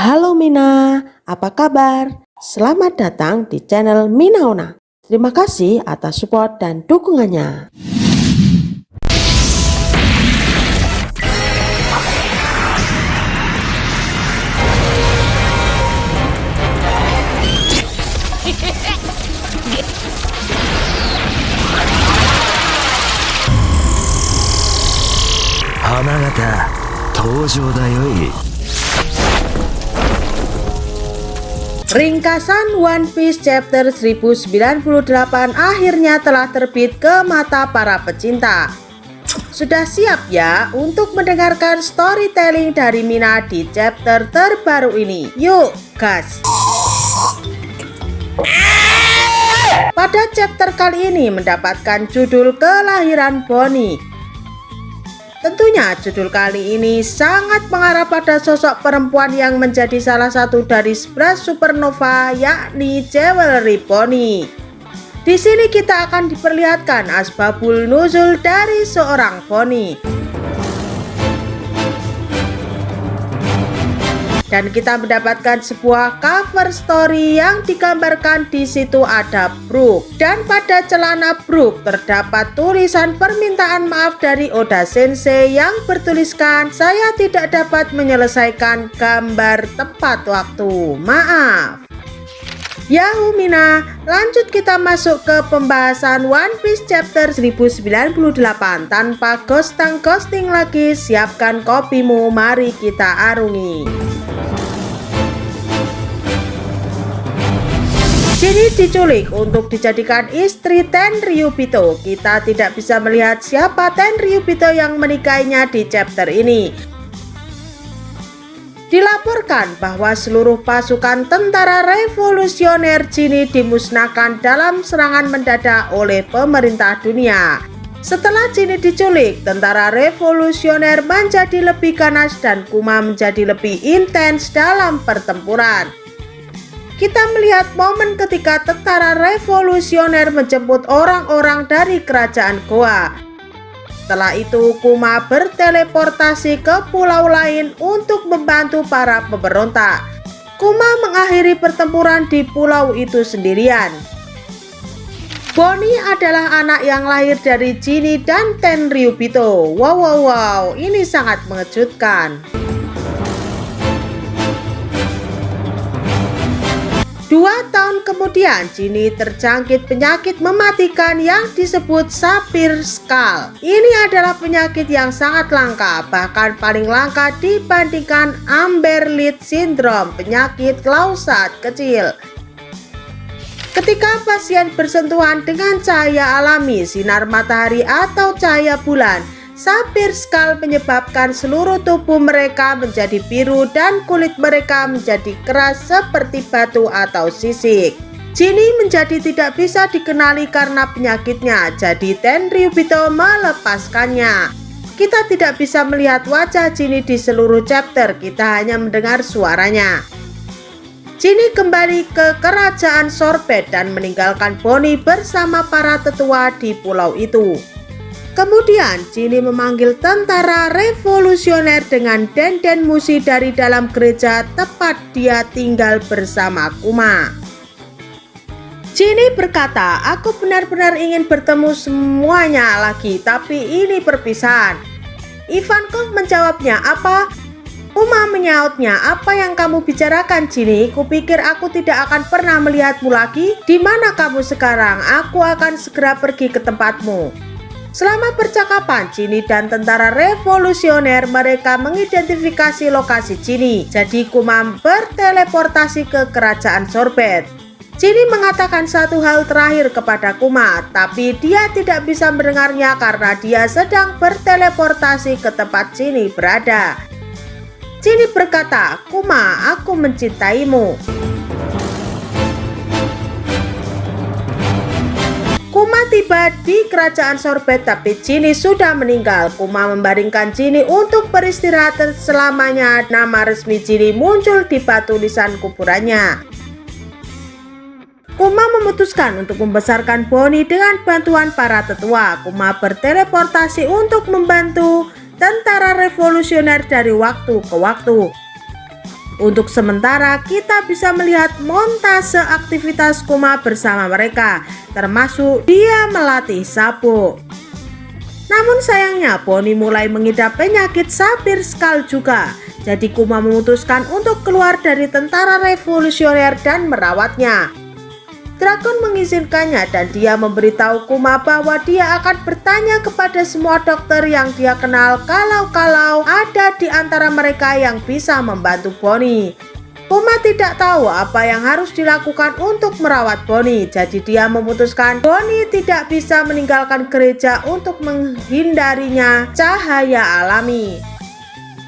Halo Mina, apa kabar? Selamat datang di channel Minaona. Terima kasih atas support dan dukungannya. Hanagata, 登場だよい。 Ringkasan One Piece chapter 1098 akhirnya telah terbit ke mata para pecinta. Sudah siap ya untuk mendengarkan storytelling dari Mina di chapter terbaru ini? Yuk gas! Pada chapter kali ini mendapatkan judul Kelahiran Bonnie. Tentunya judul kali ini sangat mengarah pada sosok perempuan yang menjadi salah satu dari 11 supernova, yakni Jewelry Bonnie. Di sini kita akan diperlihatkan asbabul nuzul dari seorang Bonnie. Dan kita mendapatkan sebuah cover story yang digambarkan di situ ada Brook, dan pada celana Brook terdapat tulisan permintaan maaf dari Oda Sensei yang bertuliskan, "Saya tidak dapat menyelesaikan gambar tepat waktu, maaf." Yahoo Mina, lanjut kita masuk ke pembahasan One Piece chapter 1098. Tanpa ghosting lagi, siapkan kopimu, mari kita arungi. Jinny diculik untuk dijadikan istri Tenryubito. Kita tidak bisa melihat siapa Tenryubito yang menikahinya di chapter ini. Dilaporkan bahwa seluruh pasukan tentara revolusioner Jinny dimusnahkan dalam serangan mendadak oleh pemerintah dunia. Setelah Jinny diculik, tentara revolusioner menjadi lebih ganas dan Kuma menjadi lebih intens dalam pertempuran. Kita melihat momen ketika tentara revolusioner menjemput orang-orang dari kerajaan Goa. Setelah itu Kuma berteleportasi ke pulau lain untuk membantu para pemberontak. Kuma mengakhiri pertempuran di pulau itu sendirian. Bonnie adalah anak yang lahir dari Jinny dan Tenryubito. Wow, ini sangat mengejutkan. 2 tahun kemudian Jinny terjangkit penyakit mematikan yang disebut Sapphire Skull. Ini adalah penyakit yang sangat langka, bahkan paling langka dibandingkan Amber Lead Syndrome, penyakit Clausat kecil. Ketika pasien bersentuhan dengan cahaya alami, sinar matahari atau cahaya bulan, Sapphire Skull menyebabkan seluruh tubuh mereka menjadi biru dan kulit mereka menjadi keras seperti batu atau sisik. Jinny menjadi tidak bisa dikenali karena penyakitnya, jadi Tenryubito melepaskannya. Kita tidak bisa melihat wajah Jinny di seluruh chapter, kita hanya mendengar suaranya. Jinny kembali ke kerajaan Sorbet dan meninggalkan Bonnie bersama para tetua di pulau itu. Kemudian Jinny memanggil tentara revolusioner dengan denden musi dari dalam gereja tempat dia tinggal bersama Kuma. Jinny berkata, "Aku benar-benar ingin bertemu semuanya lagi, tapi ini perpisahan." Ivankov menjawabnya, "Apa?" Kuma menyautnya, "Apa yang kamu bicarakan, Jinny? Kupikir aku tidak akan pernah melihatmu lagi. Di mana kamu sekarang? Aku akan segera pergi ke tempatmu." Selama percakapan Jinny dan tentara revolusioner, mereka mengidentifikasi lokasi Jinny. Jadi Kuma berteleportasi ke kerajaan Sorbet. Jinny mengatakan satu hal terakhir kepada Kuma, tapi dia tidak bisa mendengarnya karena dia sedang berteleportasi ke tempat Jinny berada. Jinny berkata, "Kuma, aku mencintaimu." Kuma tiba di kerajaan Sorbet, tapi Jinny sudah meninggal. Kuma membaringkan Jinny untuk beristirahat selamanya. Nama resmi Jinny muncul di batu nisan kuburannya. Kuma memutuskan untuk membesarkan Bonnie dengan bantuan para tetua. Kuma berteleportasi untuk membantu tentara revolusioner dari waktu ke waktu. Untuk sementara kita bisa melihat montase aktivitas Kuma bersama mereka, termasuk dia melatih Sabo. Namun sayangnya Bonnie mulai mengidap penyakit Sapphire Skull juga. Jadi Kuma memutuskan untuk keluar dari tentara revolusioner dan merawatnya. Dragon mengizinkannya dan dia memberitahu Kuma bahwa dia akan bertanya kepada semua dokter yang dia kenal kalau ada di antara mereka yang bisa membantu Bonnie. Kuma tidak tahu apa yang harus dilakukan untuk merawat Bonnie, jadi dia memutuskan Bonnie tidak bisa meninggalkan gereja untuk menghindarinya cahaya alami.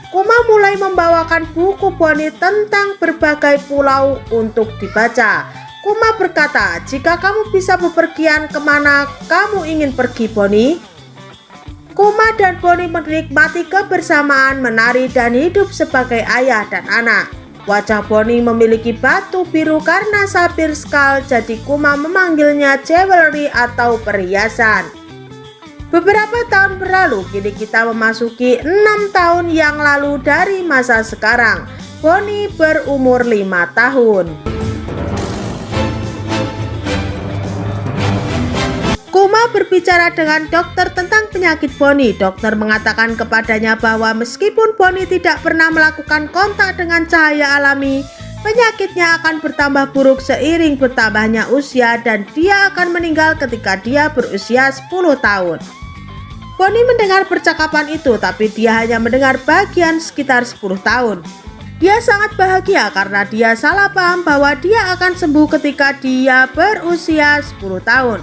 Kuma mulai membawakan buku Bonnie tentang berbagai pulau untuk dibaca. Kuma berkata, jika kamu bisa bepergian kemana kamu ingin pergi Bonnie? Kuma dan Bonnie menikmati kebersamaan, menari dan hidup sebagai ayah dan anak. Wajah Bonnie memiliki batu biru karena Sapphire Skull, jadi Kuma memanggilnya jewelry atau perhiasan. Beberapa tahun berlalu, kini kita memasuki 6 tahun yang lalu dari masa sekarang. Bonnie berumur 5 tahun. Kuma berbicara dengan dokter tentang penyakit Bonnie. Dokter mengatakan kepadanya bahwa meskipun Bonnie tidak pernah melakukan kontak dengan cahaya alami, penyakitnya akan bertambah buruk seiring bertambahnya usia dan dia akan meninggal ketika dia berusia 10 tahun. Bonnie mendengar percakapan itu, tapi dia hanya mendengar bagian sekitar 10 tahun. Dia sangat bahagia karena dia salah paham bahwa dia akan sembuh ketika dia berusia 10 tahun.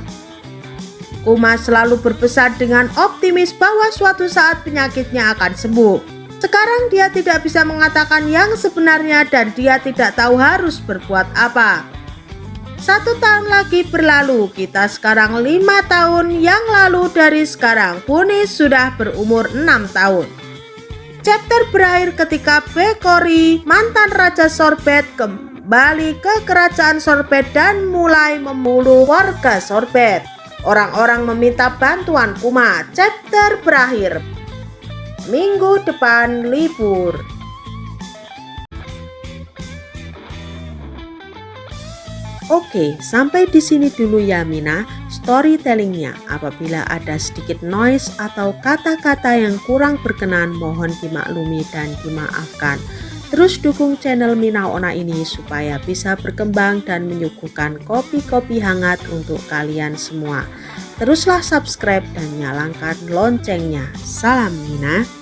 Kuma selalu berpesan dengan optimis bahwa suatu saat penyakitnya akan sembuh. Sekarang dia tidak bisa mengatakan yang sebenarnya dan dia tidak tahu harus berbuat apa. 1 tahun lagi berlalu, kita sekarang 5 tahun yang lalu dari sekarang. Bonnie sudah berumur 6 tahun. Chapter berakhir ketika Bekori, mantan Raja Sorbet, kembali ke kerajaan Sorbet dan mulai membunuh warga Sorbet. Orang-orang meminta bantuan Kuma. Chapter berakhir. Minggu depan libur. Oke, sampai di sini dulu ya Mina storytellingnya. Apabila ada sedikit noise atau kata-kata yang kurang berkenan, mohon dimaklumi dan dimaafkan. Terus dukung channel Mina Ona ini supaya bisa berkembang dan menyuguhkan kopi-kopi hangat untuk kalian semua. Teruslah subscribe dan nyalakan loncengnya. Salam Mina.